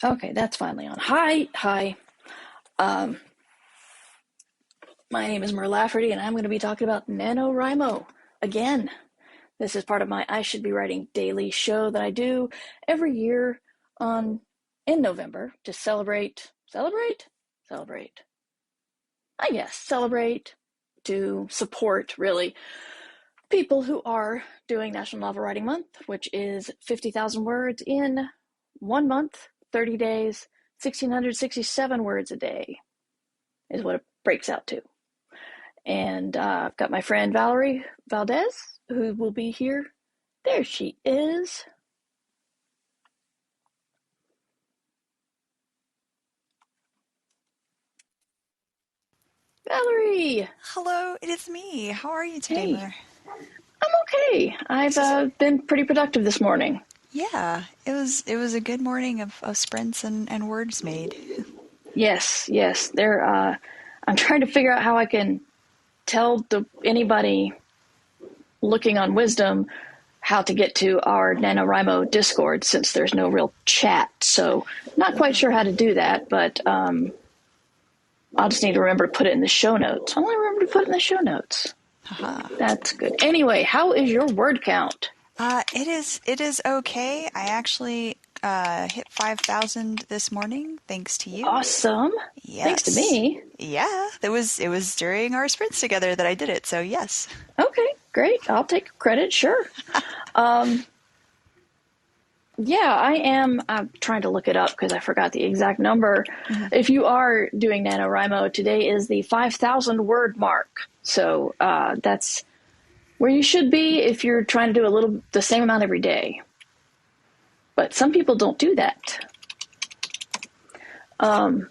Okay, that's finally on. Hi. Um, my name is Mer Lafferty, and I'm going to be talking about NaNoWriMo again. This is part of my I Should Be Writing daily show that I do every year on in November to celebrate. I guess celebrate to support really people who are doing National Novel Writing Month, which is 50,000 words in 1 month, 30 days, 1,667 words a day is what it breaks out to. And I've got my friend Valerie Valdes, who will be here. There she is. Valerie! Hello, it is me. How are you today, Hey, Mer? I'm okay. I've This is been pretty productive this morning. Yeah, it was a good morning of sprints and words made. Yes. I'm trying to figure out how I can tell anybody looking on Wisdom how to get to our NaNoWriMo Discord since there's no real chat. So, not quite sure how to do that, but I'll just need to remember to put it in the show notes. I'll only remember to put it in the show notes. Haha. That's good. Anyway, how is your word count? It is okay. I actually hit 5,000 this morning thanks to you. Awesome. Thanks to Yes. me. Yeah, it was during our sprints together that I did it. So yes. Okay, great. I'll take credit, sure. Um, yeah, I am. I'm trying to look it up because I forgot the exact number. Mhm. If you are doing NaNoWriMo, today is the 5,000 word mark. So that's where you should be if you're trying to do the same amount every day. But some people don't do that. Um,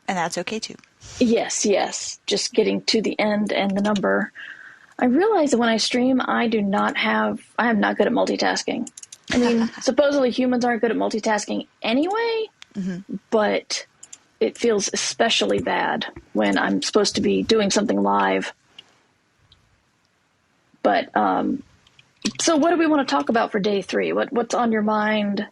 And that's okay too. yes. Just getting to the end and the number. I realize that when I stream, I am not good at multitasking. I mean, supposedly humans aren't good at multitasking anyway, Hmm. but it feels especially bad when I'm supposed to be doing something live. But so what do we want to talk about for day three? What's on your mind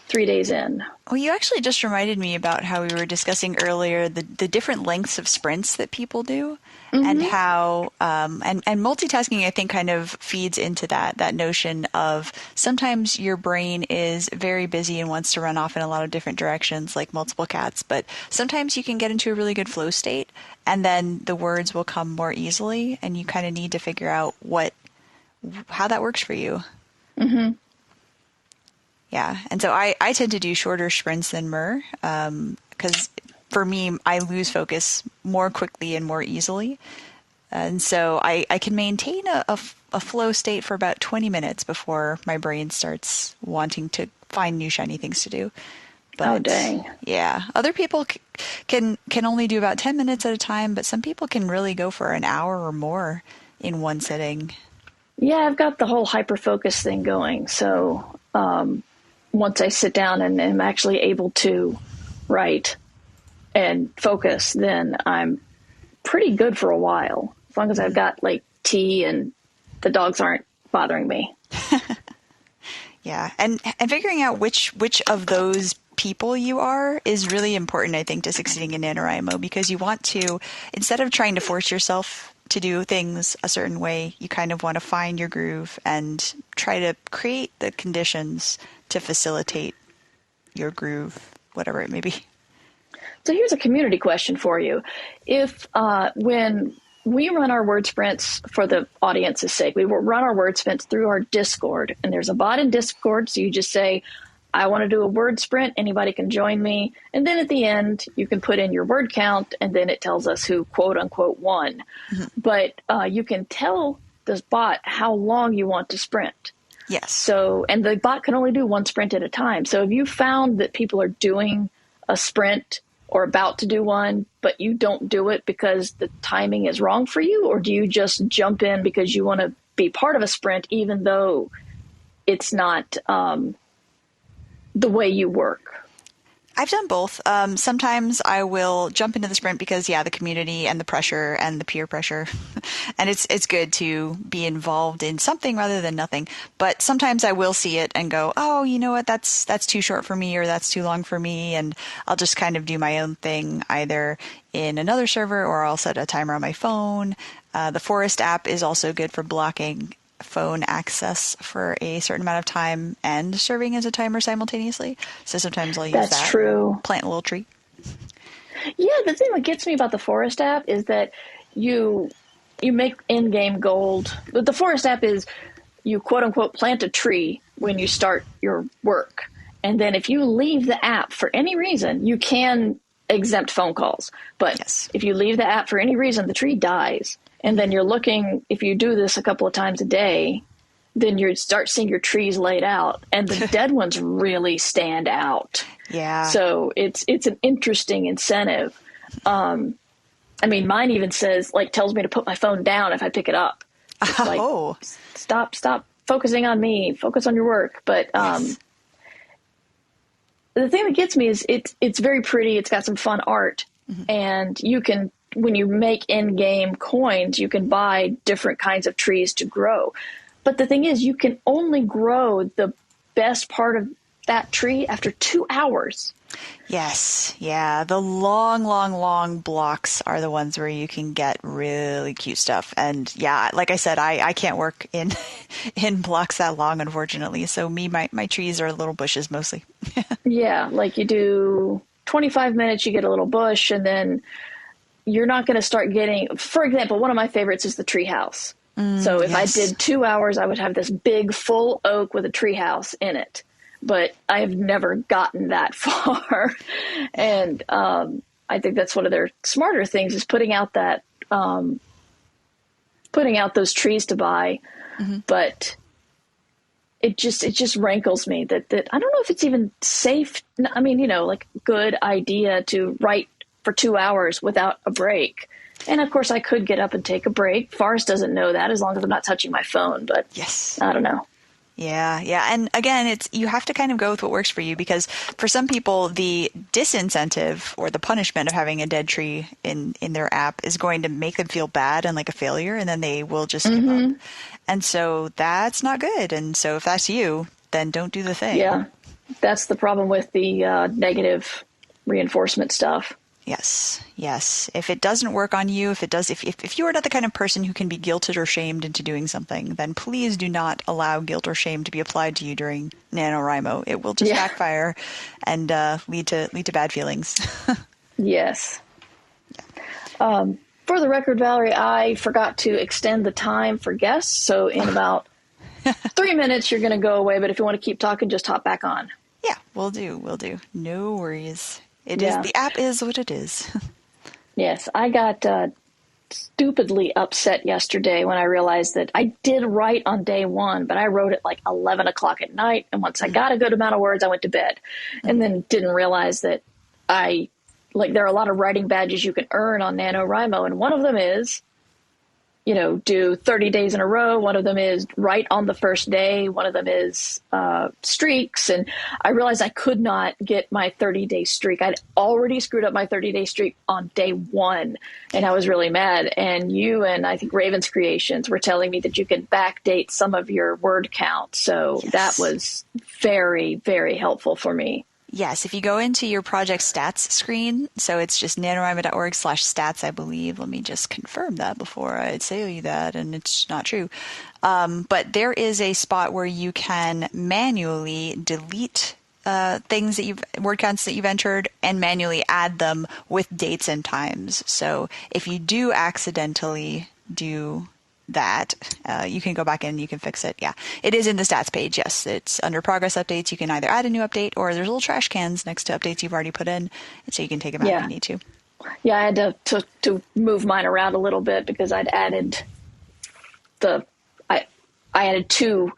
3 days in? Well, you actually just reminded me about how we were discussing earlier the different lengths of sprints that people do, and Mm-hmm. how and multitasking I think kind of feeds into that notion of sometimes your brain is very busy and wants to run off in a lot of different directions like multiple cats, but sometimes you can get into a really good flow state and then the words will come more easily and you kind of need to figure out what how that works for you. Mm-hmm. Yeah, and so I tend to do shorter sprints than Mur, because for me, I lose focus more quickly and more easily. And so I can maintain a flow state for about 20 minutes before my brain starts wanting to find new shiny things to do. Oh, But dang. yeah, other people can only do about 10 minutes at a time, but some people can really go for an hour or more in one sitting. Yeah, I've got the whole hyper focus thing going. So once I sit down and am actually able to write and focus, then I'm pretty good for a while. As long as I've Mhm. got like tea and the dogs aren't bothering me. Yeah, and figuring out which of those people you are is really important, I think, to succeeding in NaNoWriMo because you want to, instead of trying to force yourself to do things a certain way, you kind of want to find your groove and try to create the conditions to facilitate your groove, whatever it may be. So here's a community question for you. If when we run our word sprints for the audience's sake, we will run our word sprints through our Discord, and there's a bot in Discord, so you just say, I want to do a word sprint. Anybody can join me. And then at the end, you can put in your word count, and then it tells us who quote unquote won. Mhm. But you can tell this bot how long you want to sprint. Yes. So, and the bot can only do one sprint at a time. So if you found that people are doing a sprint or about to do one, but you don't do it because the timing is wrong for you, or do you just jump in because you want to be part of a sprint, even though it's not the way you work? I've done both. Sometimes I will jump into the sprint because, yeah, the community and the pressure and the peer pressure, and it's good to be involved in something rather than nothing. But sometimes I will see it and go, oh, you know what, that's too short for me, or that's too long for me, and I'll just kind of do my own thing either in another server or I'll set a timer on my phone. The Forest app is also good for blocking phone access for a certain amount of time and serving as a timer simultaneously. So sometimes I'll use That's that, true. plant a little tree. Yeah, the thing that gets me about the Forest app is that you you make in-game gold. But the Forest app is you quote unquote plant a tree when you start your work. And then if you leave the app for any reason, you can exempt phone calls. But Yes. if you leave the app for any reason, the tree dies. And then you're looking, if you do this a couple of times a day, then you start seeing your trees laid out, and the dead ones really stand out. Yeah. So it's an interesting incentive. I mean, mine even says, like, tells me to put my phone down if I pick it up. It's like, Oh, stop focusing on me, focus on your work. But yes. the thing that gets me is it's very pretty. It's got some fun art, and you can, when you make in-game coins, you can buy different kinds of trees to grow. But the thing is, you can only grow the best part of that tree after 2 hours. Yes. Yeah. The long, long, long blocks are the ones where you can get really cute stuff. And yeah, like I said, I can't work in in blocks that long, unfortunately. So my trees are little bushes mostly. Yeah, like you do 25 minutes, you get a little bush, and then you're not going to start getting, for example, one of my favorites is the treehouse. So if I Yes. did 2 hours, I would have this big full oak with a treehouse in it. But I have never gotten that far. And I think that's one of their smarter things is putting out those trees to buy. But it just rankles me that I don't know if it's even safe. I mean, like good idea to write for 2 hours without a break. And of course I could get up and take a break. Forrest doesn't know that as long as I'm not touching my phone, but Yes. I don't know. Yeah, yeah. And again, you have to kind of go with what works for you, because for some people, the disincentive or the punishment of having a dead tree in their app is going to make them feel bad and like a failure, and then they will just give up. And so that's not good. And so if that's you, then don't do the thing. Yeah. That's the problem with the negative reinforcement stuff. Yes, yes. If it doesn't work on you, if you are not the kind of person who can be guilted or shamed into doing something, then please do not allow guilt or shame to be applied to you during NaNoWriMo. It will just Yeah. backfire and lead to bad feelings. Yes. For the record, Valerie, I forgot to extend the time for guests. So in about 3 minutes, you're going to go away. But if you want to keep talking, just hop back on. Yeah, we'll do. We'll do. No worries. Yeah. The app is what it is. Yes. I got stupidly upset yesterday when I realized that I did write on day one, but I wrote at like 11 o'clock at night. And once I got a good amount of words, I went to bed, and then didn't realize that there are a lot of writing badges you can earn on NaNoWriMo. And one of them is, do 30 days in a row. One of them is write on the first day. One of them is streaks. And I realized I could not get my 30-day streak. I'd already screwed up my 30-day streak on day one, and I was really mad. And you and I think Raven's Creations were telling me that you could backdate some of your word count. So Yes. that was very, very helpful for me. Yes, if you go into your project stats screen, so it's just nanowrimo.org/stats, I believe. Let me just confirm that before I say you that, and it's not true. But there is a spot where you can manually delete things word counts that you've entered, and manually add them with dates and times. So if you do accidentally do that, you can go back in and you can fix it. Yeah, it is in the stats page. Yes, it's under progress updates. You can either add a new update, or there's little trash cans next to updates you've already put in, and so you can take them out if you need to. Yeah, I had to move mine around a little bit because I'd added I added 2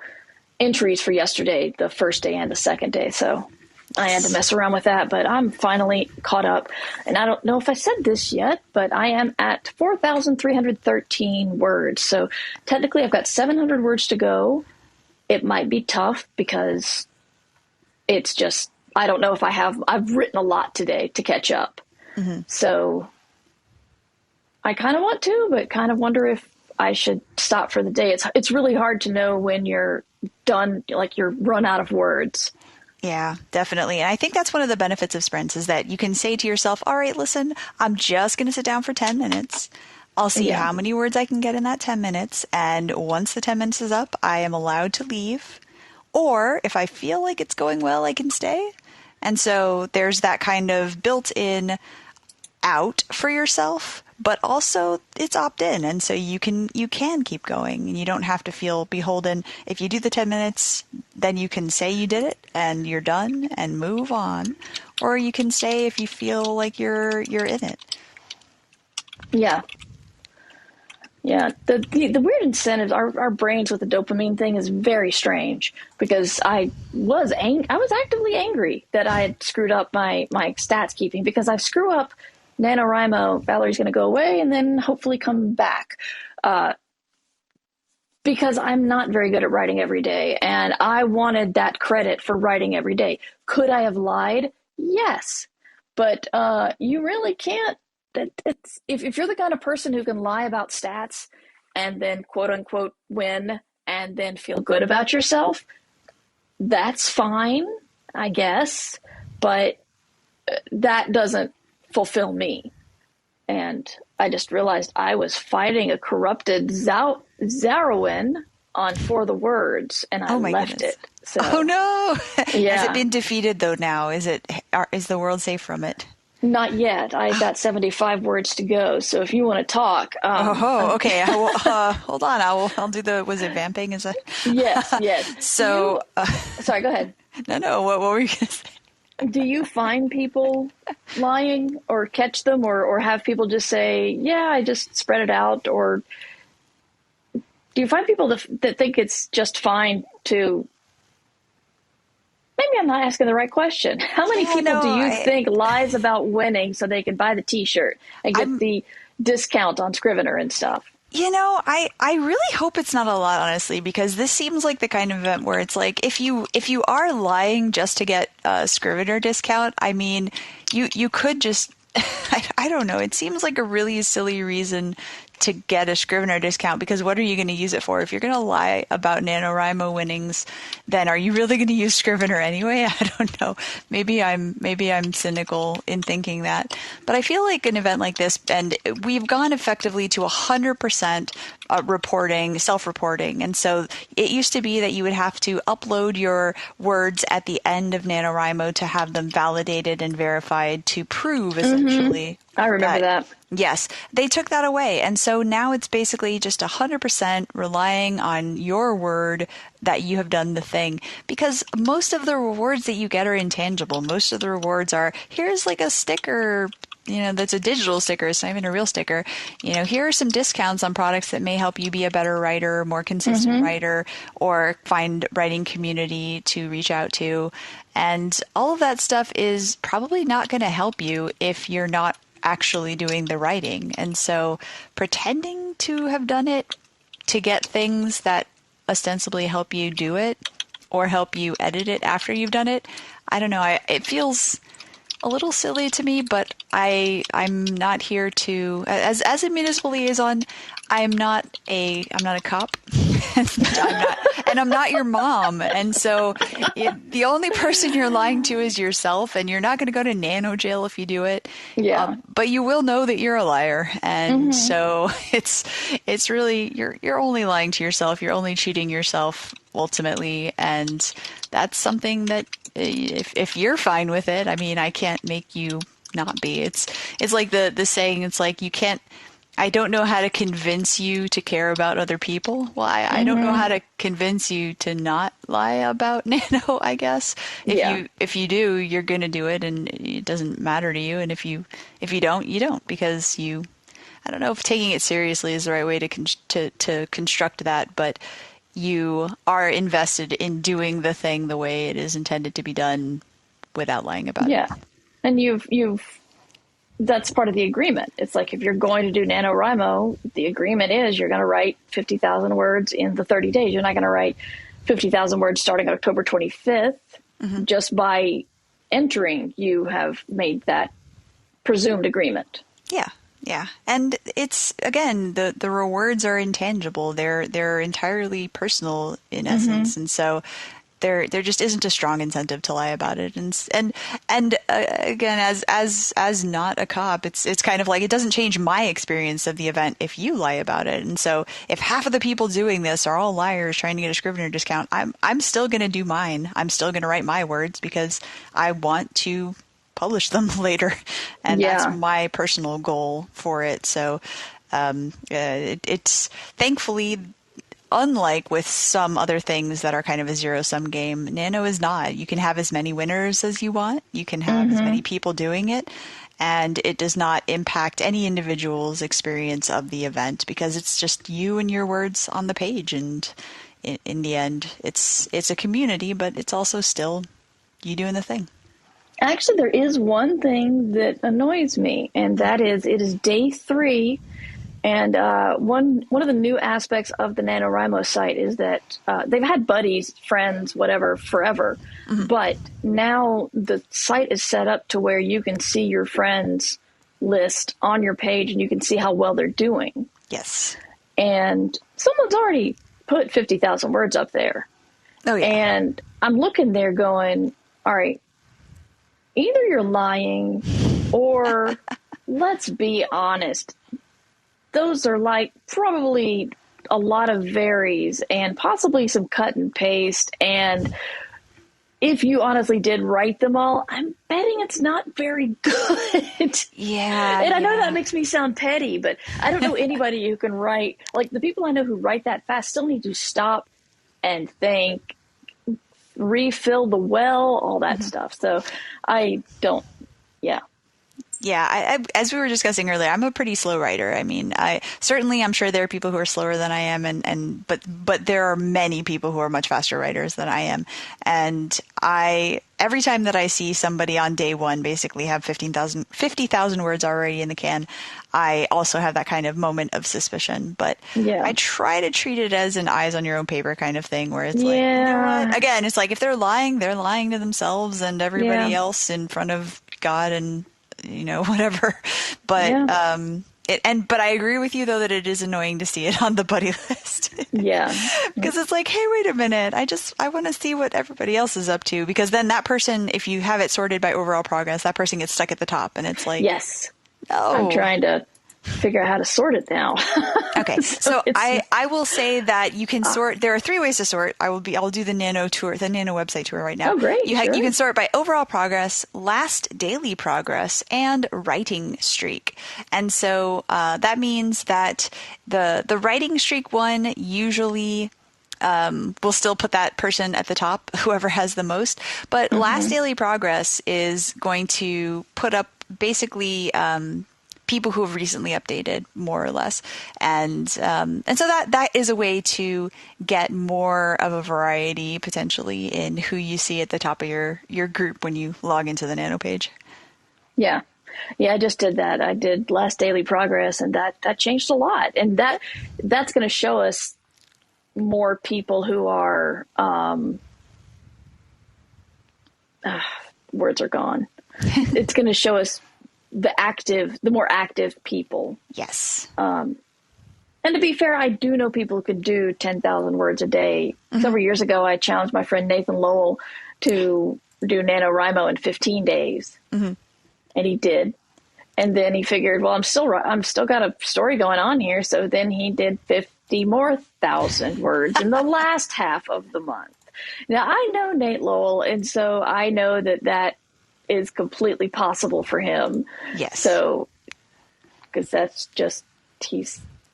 entries for yesterday, the first day and the second day. So I had to mess around with that, but I'm finally caught up. And I don't know if I said this yet, but I am at 4,313 words. So technically I've got 700 words to go. It might be tough because it's just I don't know if I've written a lot today to catch up. Mm-hmm. So I kind of want to, but kind of wonder if I should stop for the day. It's really hard to know when you're done, like you're run out of words. Yeah, definitely. And I think that's one of the benefits of sprints is that you can say to yourself, all right, listen, I'm just going to sit down for 10 minutes. I'll see Yeah. how many words I can get in that 10 minutes. And once the 10 minutes is up, I am allowed to leave. Or if I feel like it's going well, I can stay. And so there's that kind of built-in out for yourself, but also it's opt-in, and so you can keep going, and you don't have to feel beholden. If you do the 10 minutes, then you can say you did it and you're done and move on, or you can stay if you feel like you're in it. Yeah. Yeah, the weird incentives, our brains with the dopamine thing is very strange, because I was actively angry that I had screwed up my stats keeping, because I screw up NaNoWriMo, Valerie's going to go away and then hopefully come back, because I'm not very good at writing every day, and I wanted that credit for writing every day. Could I have lied? Yes, but you really can't. If you're the kind of person who can lie about stats and then quote unquote win and then feel good about yourself, that's fine, I guess, but that doesn't fulfill me. And I just realized I was fighting a corrupted Zarwin on For the Words, and I left Goodness. it. So, oh no. yeah. Has it been defeated though now? Is the world safe from it? Not yet. I got 75 words to go. So if you want to talk, okay. I will, hold on. I'll do the. Was it vamping? Is that? Yes. So, sorry. Go ahead. No. What were you going to say? Do you find people lying, or catch them, or have people just say, "Yeah, I just spread it out," or do you find people that think it's just fine to? Maybe I'm not asking the right question. How many people do you think lies about winning so they can buy the T-shirt and get the discount on Scrivener and stuff? I really hope it's not a lot, honestly, because this seems like the kind of event where it's like, if you are lying just to get a Scrivener discount, I mean, you could just, I don't know. It seems like a really silly reason to get a Scrivener discount, because what are you going to use it for? If you're going to lie about NaNoWriMo winnings, then are you really going to use Scrivener anyway? I don't know. Maybe I'm cynical in thinking that. But I feel like an event like this, and we've gone effectively to 100% reporting, self-reporting. And so it used to be that you would have to upload your words at the end of NaNoWriMo to have them validated and verified to prove, essentially. I remember that. Yes, they took that away. And so now it's basically just 100% relying on your word that you have done the thing. Because most of the rewards that you get are intangible. Most of the rewards are, here's like a sticker, that's a digital sticker. It's not even a real sticker. Here are some discounts on products that may help you be a better writer, more consistent writer, or find writing community to reach out to. And all of that stuff is probably not going to help you if you're not actually doing the writing. And so pretending to have done it to get things that ostensibly help you do it or help you edit it after you've done it, I don't know. It feels a little silly to me, but I'm not here to, as a municipal liaison, I'm not a cop, and I'm not your mom. And so the only person you're lying to is yourself, and you're not going to go to nano jail if you do it. Yeah. But you will know that you're a liar. And so it's really, you're only lying to yourself. You're only cheating yourself ultimately. And that's something that if you're fine with it, I mean, I can't make you not be. It's like the saying, it's like, I don't know how to convince you to care about other people. Well, I don't know how to convince you to not lie about Nano, I guess. If you do, you're going to do it, and it doesn't matter to you. And if you don't, you don't, because I don't know if taking it seriously is the right way to construct that, but you are invested in doing the thing the way it is intended to be done without lying about it. Yeah. And that's part of the agreement. It's like, if you're going to do NaNoWriMo, the agreement is you're going to write 50,000 words in the 30 days. You're not going to write 50,000 words starting October 25th just by entering, you have made that presumed agreement. Yeah. Yeah. And it's, again, the rewards are intangible. They're entirely personal in essence. And so there just isn't a strong incentive to lie about it. And again, as not a cop, it's kind of like, it doesn't change my experience of the event if you lie about it. And so if half of the people doing this are all liars trying to get a Scrivener discount, I'm still going to do mine. I'm still going to write my words because I want to publish them later, and that's my personal goal for it. So it's thankfully, unlike with some other things that are kind of a zero-sum game, NaNo is not. You can have as many winners as you want. You can have as many people doing it, and it does not impact any individual's experience of the event because it's just you and your words on the page. And in the end, it's a community, but it's also still you doing the thing. Actually, there is one thing that annoys me, and that is it is day 3. And one of the new aspects of the NaNoWriMo site is that they've had buddies, friends, whatever, forever. But now the site is set up to where you can see your friends list on your page and you can see how well they're doing. Yes. And someone's already put 50,000 words up there. Oh, yeah. And I'm looking there going, all right, either you're lying or let's be honest. Those are like probably a lot of varies and possibly some cut and paste. And if you honestly did write them all, I'm betting it's not very good. Yeah. And I know that makes me sound petty, but I don't know anybody who can write. Like the people I know who write that fast still need to stop and think, refill the well, all that stuff. So I don't, yeah. Yeah, I, as we were discussing earlier, I'm a pretty slow writer. I mean, I'm sure there are people who are slower than I am, but there are many people who are much faster writers than I am. And every time that I see somebody on day 1 basically have 50,000 words already in the can, I also have that kind of moment of suspicion. But I try to treat it as an eyes on your own paper kind of thing, where it's like, you know what? Again, it's like if they're lying to themselves and everybody else in front of God and whatever. But but I agree with you though that it is annoying to see it on the buddy list. Because it's like, hey, wait a minute, I want to see what everybody else is up to, because then that person, if you have it sorted by overall progress, that person gets stuck at the top, and it's like, I'm trying to figure out how to sort it now. Okay. So I will say that you can sort. There are 3 ways to sort. I'll do the NaNo tour, the NaNo website tour right now. Oh, great. You can sort by overall progress, last daily progress, and writing streak. And so that means that the writing streak one usually we'll still put that person at the top, whoever has the most. But last daily progress is going to put up basically people who have recently updated, more or less, and so that is a way to get more of a variety potentially in who you see at the top of your group when you log into the NaNo page. Yeah, I just did that. I did last daily progress, and that changed a lot, and that's going to show us more people who are words are gone. It's going to show us the more active people. Yes. And to be fair, I do know people who could do 10,000 words a day. Several years ago, I challenged my friend Nathan Lowell to do NaNoWriMo in 15 days. And he did. And then he figured, well, I'm still got a story going on here. So then he did 50 more thousand words in the last half of the month. Now, I know Nate Lowell, and so I know that is completely possible for him. Yes. So, because that's just,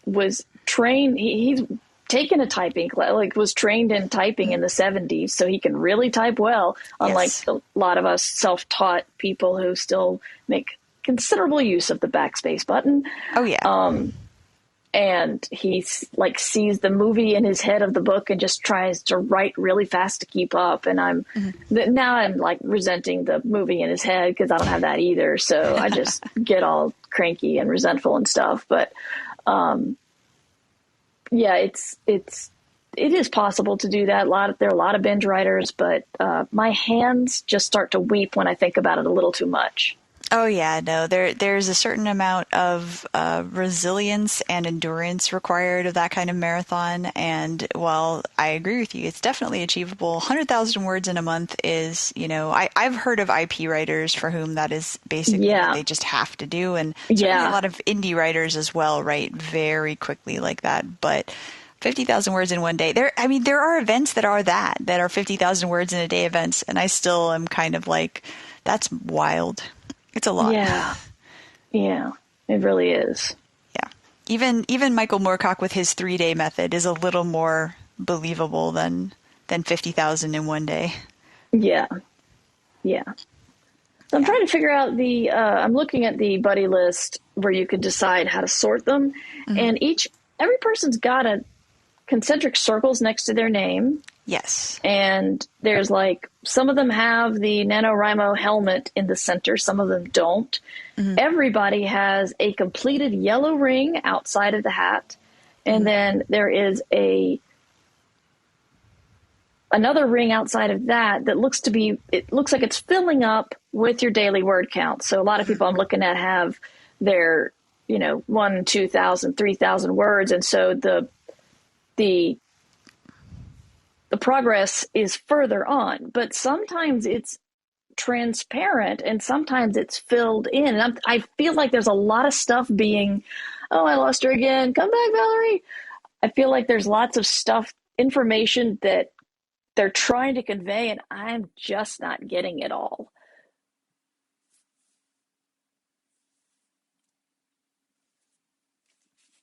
was trained, he's taken a typing class, was trained in typing in the 70s, so he can really type well, unlike a lot of us self-taught people who still make considerable use of the backspace button. Oh, yeah. And he sees the movie in his head of the book and just tries to write really fast to keep up. And now I'm resenting the movie in his head because I don't have that either. So I just get all cranky and resentful and stuff. But it's it is possible to do that. There are a lot of binge writers, but my hands just start to weep when I think about it a little too much. Oh yeah, no, there's a certain amount of resilience and endurance required of that kind of marathon. And while I agree with you, it's definitely achievable. 100,000 words in a month is, I've heard of IP writers for whom that is basically what they just have to do. And certainly a lot of indie writers as well write very quickly like that. But 50,000 words in one day. There are events that are 50,000 words in a day events. And I still am kind of like, that's wild. It's a lot. Yeah, it really is. Yeah. Even Michael Moorcock with his 3-day method is a little more believable than 50,000 in one day. Yeah. So I'm trying to figure out I'm looking at the buddy list where you could decide how to sort them. Mm-hmm. And every person's got a concentric circles next to their name. Yes. And there's some of them have the NaNoWriMo helmet in the center. Some of them don't. Mm-hmm. Everybody has a completed yellow ring outside of the hat. And then there is another ring outside of that looks like it's filling up with your daily word count. So a lot of people I'm looking at have their, 1, 2,000, 3,000 words. And so the progress is further on, but sometimes it's transparent and sometimes it's filled in. And I feel like there's a lot of stuff being, I lost her again. Come back, Valerie. I feel like there's lots of information that they're trying to convey, and I'm just not getting it all.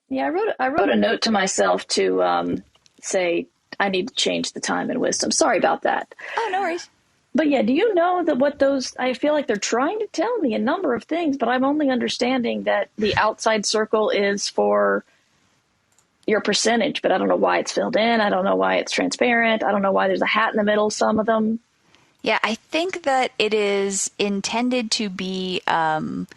Yeah, I wrote a note to myself to say, I need to change the time and wisdom. Sorry about that. Oh, no worries. But yeah, do you know that I feel like they're trying to tell me a number of things, but I'm only understanding that the outside circle is for your percentage, but I don't know why it's filled in. I don't know why it's transparent. I don't know why there's a hat in the middle, some of them. Yeah, I think that it is intended to be how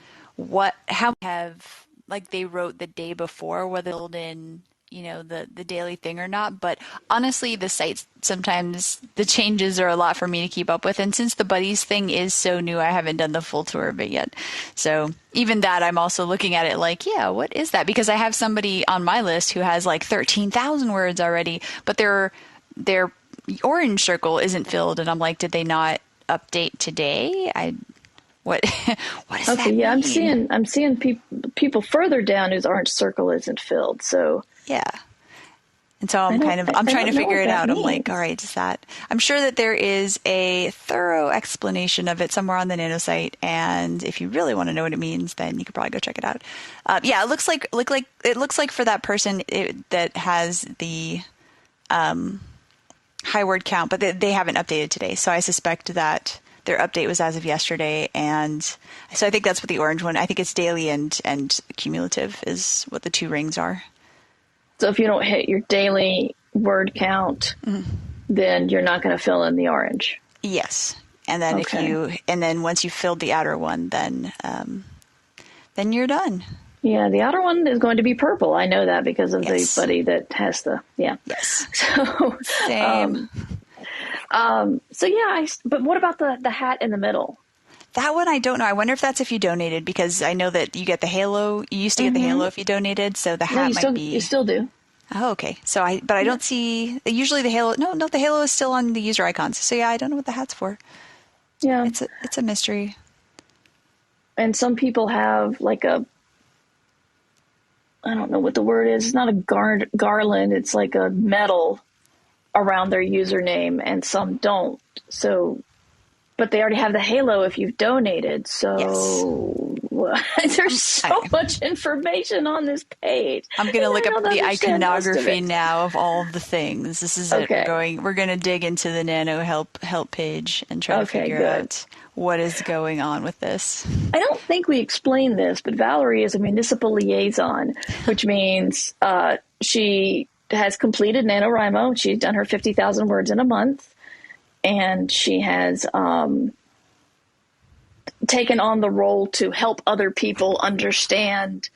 they wrote the day before, whether filled in the daily thing or not. But honestly, the site, sometimes the changes are a lot for me to keep up with. And since the buddies thing is so new, I haven't done the full tour of it yet. So even that, I'm also looking at it like, yeah, what is that? Because I have somebody on my list who has 13,000 words already, but their orange circle isn't filled. And I'm like, did they not update today? What does that mean? Yeah, I'm seeing people further down whose orange circle isn't filled. So yeah. And so I'm trying to figure it out. I'm like, all right, I'm sure that there is a thorough explanation of it somewhere on the NaNo site. And if you really want to know what it means, then you could probably go check it out. Yeah, it looks like for that person that has the high word count, but they haven't updated today. So I suspect that their update was as of yesterday. And so I think that's what the orange one, I think it's daily and cumulative is what the 2 rings are. So if you don't hit your daily word count, then you're not going to fill in the orange. Yes. And then once you've filled the outer one, then you're done. Yeah, the outer one is going to be purple. I know that because of the buddy that has Yes. So same. But what about the hat in the middle? That one I don't know. I wonder if that's if you donated, because I know that you get the halo. You used to get the halo if you donated, so the hat might be. You still do. Oh, okay. So I don't see usually the halo. No, the halo is still on the user icons. So yeah, I don't know what the hat's for. Yeah, it's a mystery. And some people have I don't know what the word is. It's not a garland. It's like a medal around their username, and some don't. So, but they already have the halo if you've donated. So there's so much information on this page. I'm going to look up the iconography now of all of the things. This is it. We're going to dig into the NaNo help page and try to figure out what is going on with this. I don't think we explained this, but Valerie is a municipal liaison, which means she has completed NaNoWriMo. She's done her 50,000 words in a month, and she has taken on the role to help other people understand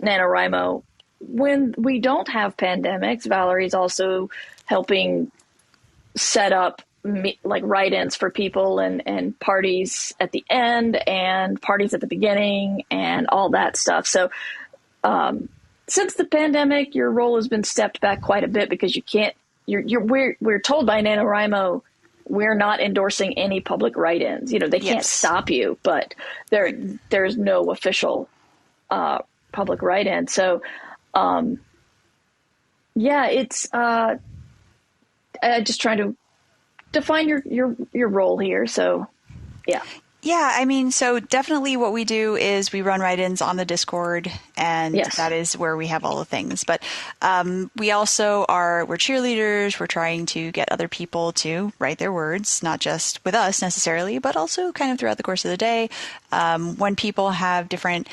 NaNoWriMo. When we don't have pandemics, Valerie's also helping set up like write-ins for people and parties at the end and parties at the beginning and all that stuff. So since the pandemic, your role has been stepped back quite a bit because you can't. We're told by NaNoWriMo we're not endorsing any public write-ins. You know, they can't stop you, but there's no official public write-in. So, it's just trying to define your role here. So, yeah. Yeah, I mean, so definitely what we do is we run write-ins on the Discord, and that is where we have all the things. But we also we're cheerleaders. We're trying to get other people to write their words, not just with us necessarily, but also kind of throughout the course of the day. When people have different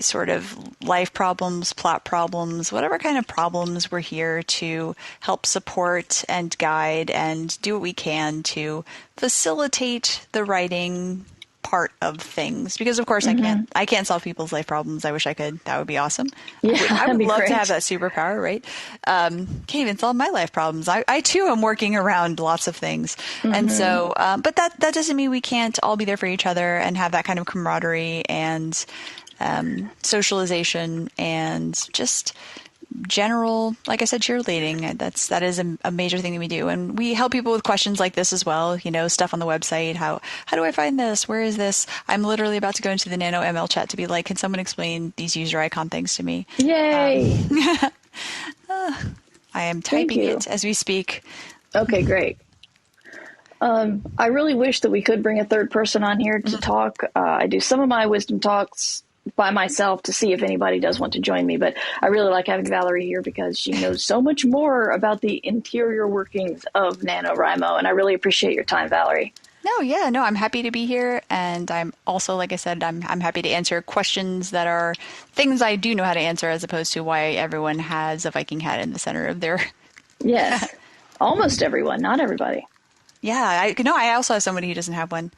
sort of life problems, plot problems, whatever kind of problems, we're here to help support and guide and do what we can to facilitate the writing part of things. Because of course I can't solve people's life problems. I wish I could. That would be awesome. Yeah, I would love great to have that superpower, right? Can't even solve my life problems. I too am working around lots of things. And so, but that doesn't mean we can't all be there for each other and have that kind of camaraderie and socialization and just general, like I said, cheerleading. That is a major thing that we do. And we help people with questions like this as well, you know, stuff on the website. How do I find this? Where is this? I'm literally about to go into the Nano ML chat to be like, can someone explain these user icon things to me? Yay! I am typing it as we speak. Okay, great. I really wish that we could bring a third person on here to talk. I do some of my wisdom talks by myself to see if anybody does want to join me, but I really like having Valerie here because she knows so much more about the interior workings of NaNoWriMo, and I really appreciate your time, Valerie. No, I'm happy to be here, and I'm also, like I said, I'm happy to answer questions that are things I do know how to answer, as opposed to why everyone has a Viking hat in the center of their... Yes, almost everyone, not everybody. Yeah, I also have somebody who doesn't have one.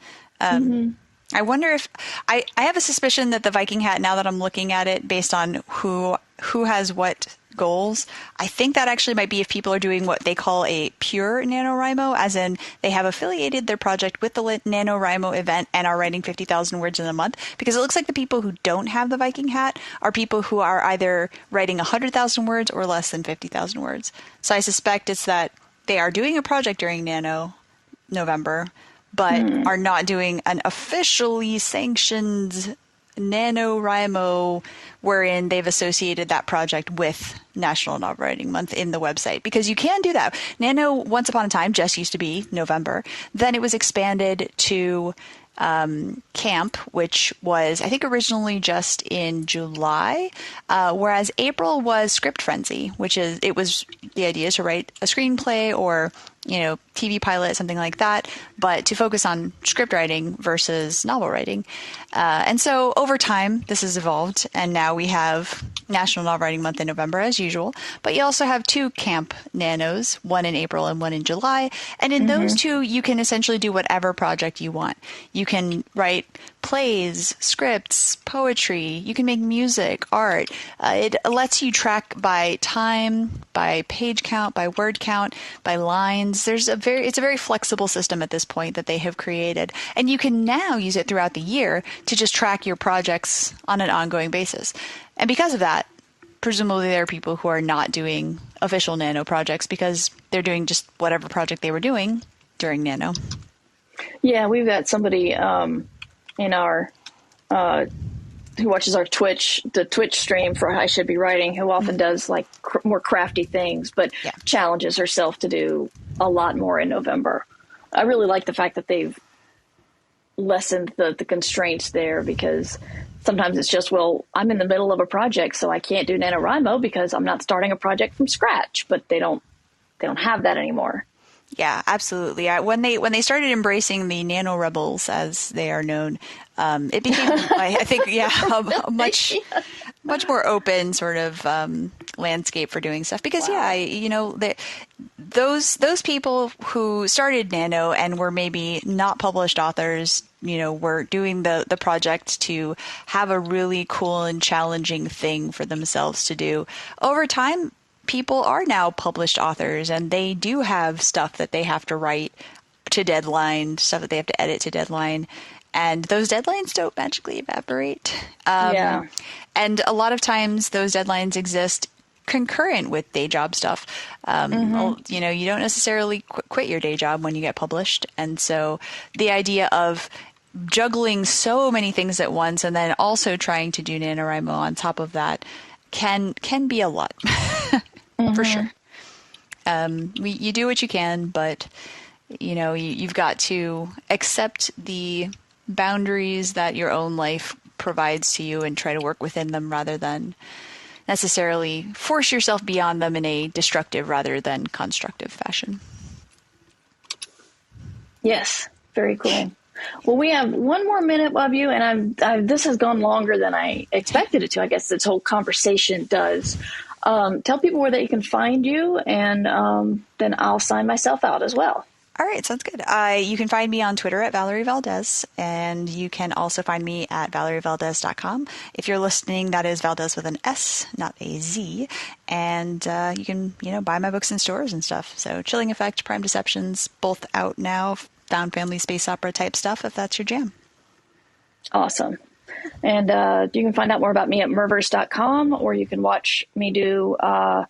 I wonder if I have a suspicion that the Viking hat, now that I'm looking at it based on who has what goals, I think that actually might be if people are doing what they call a pure NaNoWriMo, as in they have affiliated their project with the NaNoWriMo event and are writing 50,000 words in a month, because it looks like the people who don't have the Viking hat are people who are either writing 100,000 words or less than 50,000 words. So I suspect it's that they are doing a project during Nano November, but are not doing an officially sanctioned NaNoWriMo wherein they've associated that project with National Novel Writing Month in the website. Because you can do that. Nano, once upon a time, just used to be November. Then it was expanded to camp, which was, I think, originally just in July, whereas April was Script Frenzy, the idea is to write a screenplay or TV pilot, something like that, but to focus on script writing versus novel writing. And so over time, this has evolved, and now we have National Novel Writing Month in November as usual, but you also have two camp nanos, one in April and one in July. And in those two, you can essentially do whatever project you want. You can write plays, scripts, poetry. You can make music, art. It lets you track by time, by page count, by word count, by lines. It's a very flexible system at this point that they have created. And you can now use it throughout the year to just track your projects on an ongoing basis. And because of that, presumably there are people who are not doing official Nano projects because they're doing just whatever project they were doing during Nano. Yeah, we've got somebody in our who watches our the Twitch stream for I Should Be Writing, who often does like more crafty things, but challenges herself to do a lot more in November. I really like the fact that they've lessened the constraints there, because sometimes it's just, well, I'm in the middle of a project, so I can't do NaNoWriMo because I'm not starting a project from scratch, but they don't have that anymore. Yeah, absolutely. When they started embracing the Nano Rebels, as they are known, it became, I think, a much more open sort of landscape for doing stuff. Because those people who started Nano and were maybe not published authors, were doing the project to have a really cool and challenging thing for themselves to do. Over time, people are now published authors, and they do have stuff that they have to write to deadline, stuff that they have to edit to deadline. And those deadlines don't magically evaporate. Yeah. And a lot of times those deadlines exist concurrent with day job stuff. You know, you don't necessarily quit your day job when you get published. And so the idea of juggling so many things at once and then also trying to do NaNoWriMo on top of that can be a lot. For sure. You do what you can, but you know, you've got to accept the boundaries that your own life provides to you and try to work within them rather than necessarily force yourself beyond them in a destructive rather than constructive fashion. Yes. Very cool. Well, we have one more minute of you, and this has gone longer than I expected it to. I guess this whole conversation does. Tell people where they can find you, and then I'll sign myself out as well. All right, sounds good. You can find me on Twitter at Valerie Valdes, and you can also find me at ValerieValdes.com. If you're listening, that is Valdez with an S, not a Z. And you can, you know, buy my books in stores and stuff. So Chilling Effect, Prime Deceptions, both out now. Found family space opera type stuff, if that's your jam. Awesome. And you can find out more about me at merverse.com, or you can watch me do I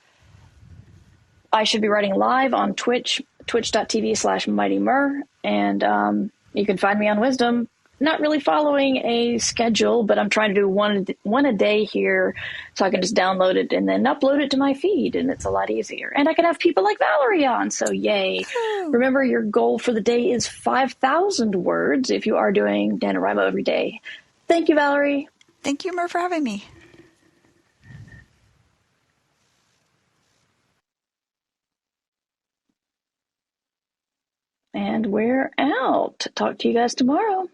Should Be Writing live on Twitch, twitch.tv/MightyMer. And you can find me on Wisdom. Not really following a schedule, but I'm trying to do one a day here, so I can just download it and then upload it to my feed, and it's a lot easier. And I can have people like Valerie on, so yay. Remember, your goal for the day is 5,000 words if you are doing NaNoWriMo every day. Thank you, Valerie. Thank you, Mer, for having me. And we're out. Talk to you guys tomorrow.